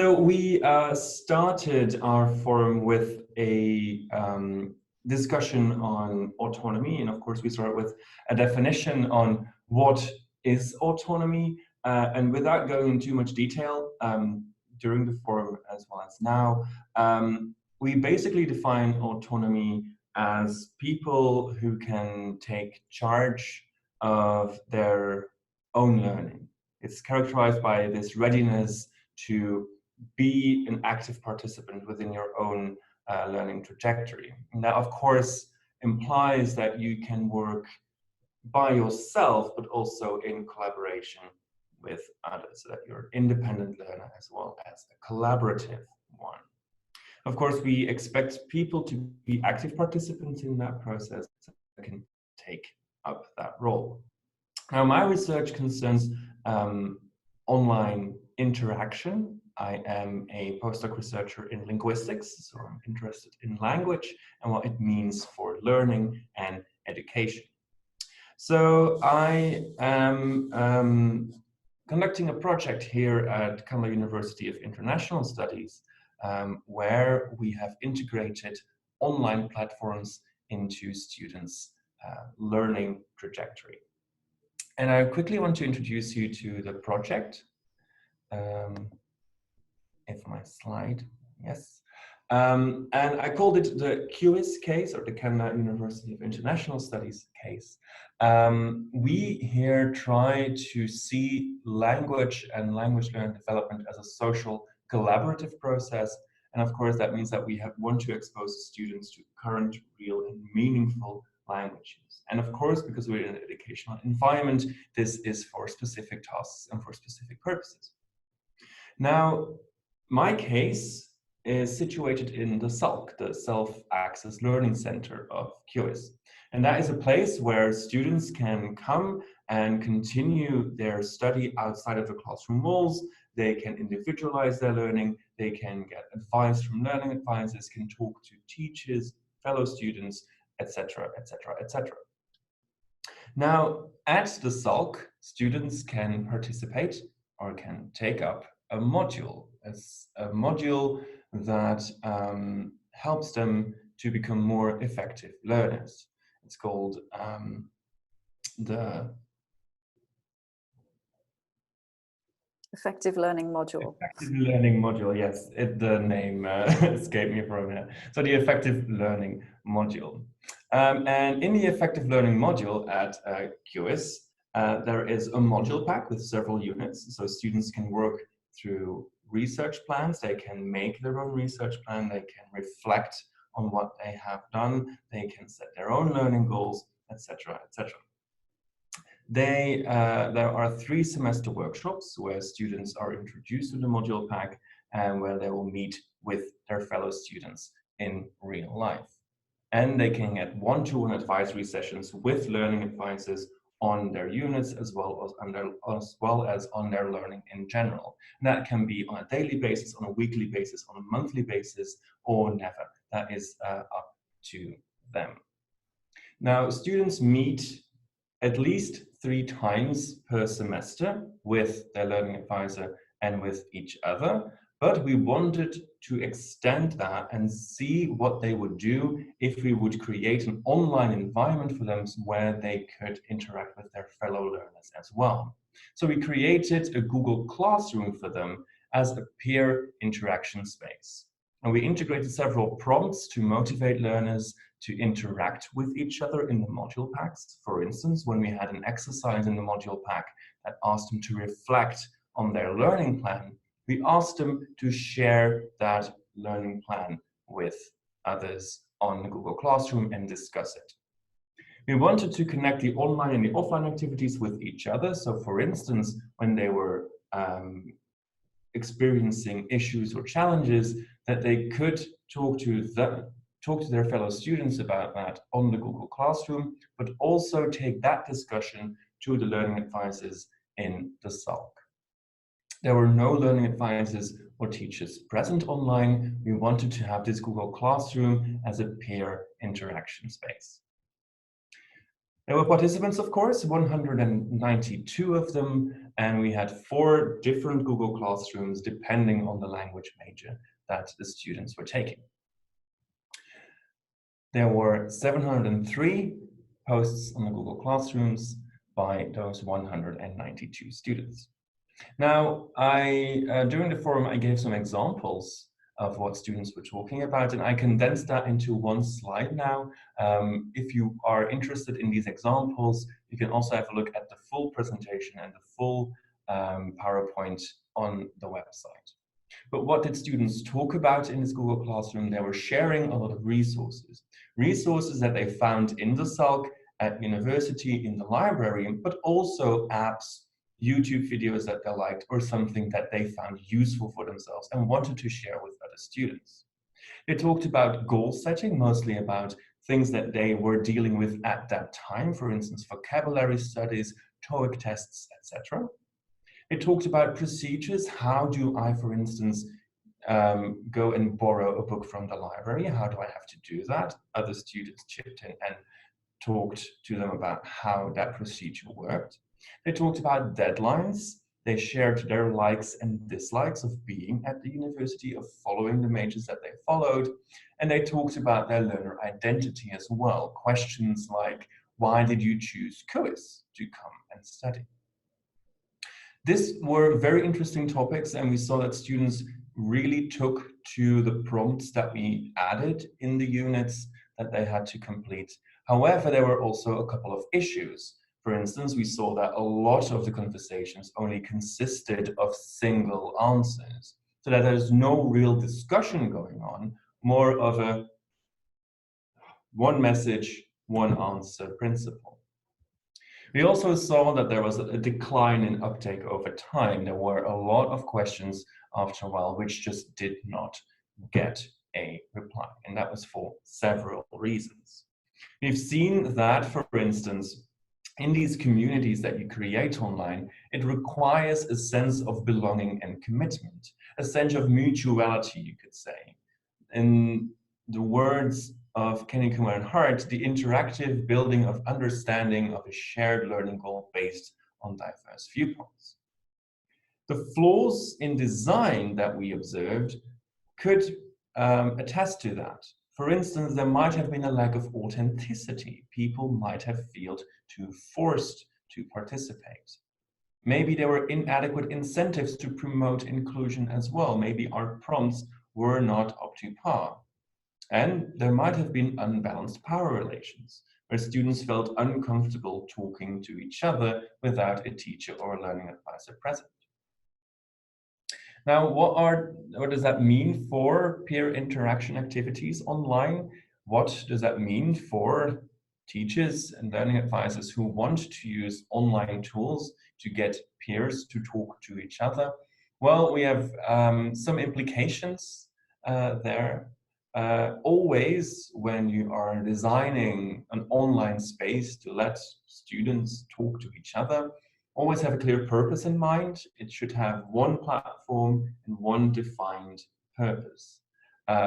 So we started our forum with a discussion on autonomy, and of course we start with a definition on what is autonomy, and without going into too much detail during the forum as well as now, we basically define autonomy as people who can take charge of their own learning. It's characterized by this readiness to be an active participant within your own learning trajectory. And that, of course, implies that you can work by yourself, but also in collaboration with others, so that you're an independent learner as well as a collaborative one. Of course, we expect people to be active participants in that process that can take up that role. Now, my research concerns online interaction. I am a postdoc researcher in linguistics, so I'm interested in language and what it means for learning and education. So I am conducting a project here at Canada University of International Studies, where we have integrated online platforms into students' learning trajectory. And I quickly want to introduce you to the project. If my slide, yes. And I called it the QIS case, or the Canada University of International Studies case. We here try to see language and language learning development as a social collaborative process. And of course, that means that we want to expose students to current, real, and meaningful language use. And of course, because we're in an educational environment, this is for specific tasks and for specific purposes. Now, my case is situated in the SALC, the Self-Access Learning Center of QIS. And that is a place where students can come and continue their study outside of the classroom walls. They can individualize their learning, they can get advice from learning advisors, can talk to teachers, fellow students, etc., etc., etc. Now, at the SALC, students can participate or can take up a module, that helps them to become more effective learners. It's called the Effective Learning Module. Effective Learning Module, yes, the name escaped me for a minute. So the Effective Learning Module. And in the Effective Learning Module at QIS, there is a module pack with several units, so students can work through research plans, they can make their own research plan, they can reflect on what they have done, they can set their own learning goals, etc., etc. There are 3 semester workshops where students are introduced to the module pack and where they will meet with their fellow students in real life. And they can get one-to-one advisory sessions with learning advisors on their units as well as on their learning in general. And that can be on a daily basis, on a weekly basis, on a monthly basis, or never. That is up to them. Now, students meet at least 3 times per semester with their learning advisor and with each other, but we wanted to extend that and see what they would do if we would create an online environment for them where they could interact with their fellow learners as well. So we created a Google Classroom for them as a peer interaction space. And we integrated several prompts to motivate learners to interact with each other in the module packs. For instance, when we had an exercise in the module pack that asked them to reflect on their learning plan, we asked them to share that learning plan with others on the Google Classroom and discuss it. We wanted to connect the online and the offline activities with each other. So for instance, when they were experiencing issues or challenges, that they could talk to their fellow students about that on the Google Classroom, but also take that discussion to the learning advisors in the SALC. There were no learning advisors or teachers present online. We wanted to have this Google Classroom as a peer interaction space. There were participants, of course, 192 of them, and we had 4 different Google Classrooms depending on the language major that the students were taking. There were 703 posts on the Google Classrooms by those 192 students. Now, during the forum, I gave some examples of what students were talking about, and I condensed that into one slide now. If you are interested in these examples, you can also have a look at the full presentation and the full PowerPoint on the website. But what did students talk about in this Google Classroom? They were sharing a lot of resources. Resources that they found in the SALC, at university, in the library, but also apps, YouTube videos that they liked, or something that they found useful for themselves and wanted to share with other students. They talked about goal setting, mostly about things that they were dealing with at that time, for instance, vocabulary studies, TOEIC tests, etc. It talked about procedures. How do I, for instance, go and borrow a book from the library? How do I have to do that? Other students chipped in and talked to them about how that procedure worked. They talked about deadlines. They shared their likes and dislikes of being at the university, of following the majors that they followed. And they talked about their learner identity as well. Questions like, why did you choose COIS to come and study? These were very interesting topics, and we saw that students really took to the prompts that we added in the units that they had to complete. However, there were also a couple of issues. For instance, we saw that a lot of the conversations only consisted of single answers, so that there's no real discussion going on, more of a one message, one answer principle. We also saw that there was a decline in uptake over time. There were a lot of questions after a while which just did not get a reply, and that was for several reasons. We've seen that, for instance, in these communities that you create online, it requires a sense of belonging and commitment, a sense of mutuality, you could say. In the words of Kenny Kumar and Hart, the interactive building of understanding of a shared learning goal based on diverse viewpoints. The flaws in design that we observed could attest to that. For instance, there might have been a lack of authenticity. People might have felt too forced to participate. Maybe there were inadequate incentives to promote inclusion as well. Maybe our prompts were not up to par. And there might have been unbalanced power relations, where students felt uncomfortable talking to each other without a teacher or a learning advisor present. Now, what does that mean for peer interaction activities online? What does that mean for teachers and learning advisors who want to use online tools to get peers to talk to each other? Well, we have some implications there. Always, when you are designing an online space to let students talk to each other, always have a clear purpose in mind. It should have one platform and one defined purpose.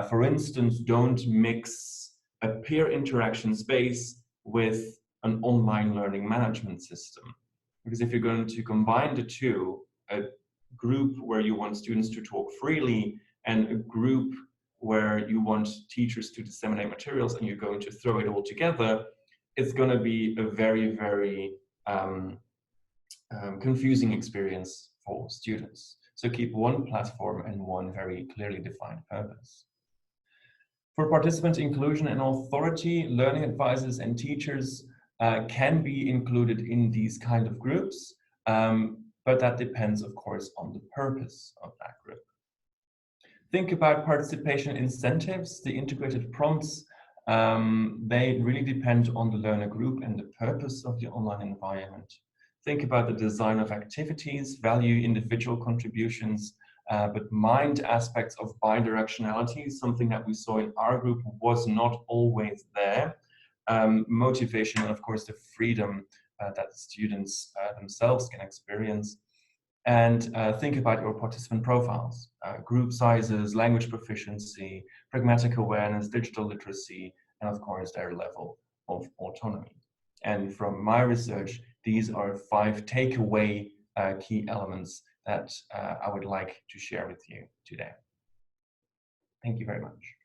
For instance, don't mix a peer interaction space with an online learning management system. Because if you're going to combine the two, a group where you want students to talk freely and a group where you want teachers to disseminate materials, and you're going to throw it all together, it's going to be a very, very confusing experience for students. So keep one platform and one very clearly defined purpose. For participant inclusion and authority, learning advisors and teachers can be included in these kind of groups, but that depends, of course, on the purpose of that group. Think about participation incentives. The integrated prompts, they really depend on the learner group and the purpose of the online environment. Think about the design of activities, value individual contributions, but mind aspects of bidirectionality, something that we saw in our group was not always there. Motivation, and of course the freedom that the students themselves can experience. And think about your participant profiles, group sizes, language proficiency, pragmatic awareness, digital literacy, and of course their level of autonomy. And from my research, these are 5 takeaway key elements that I would like to share with you today. Thank you very much.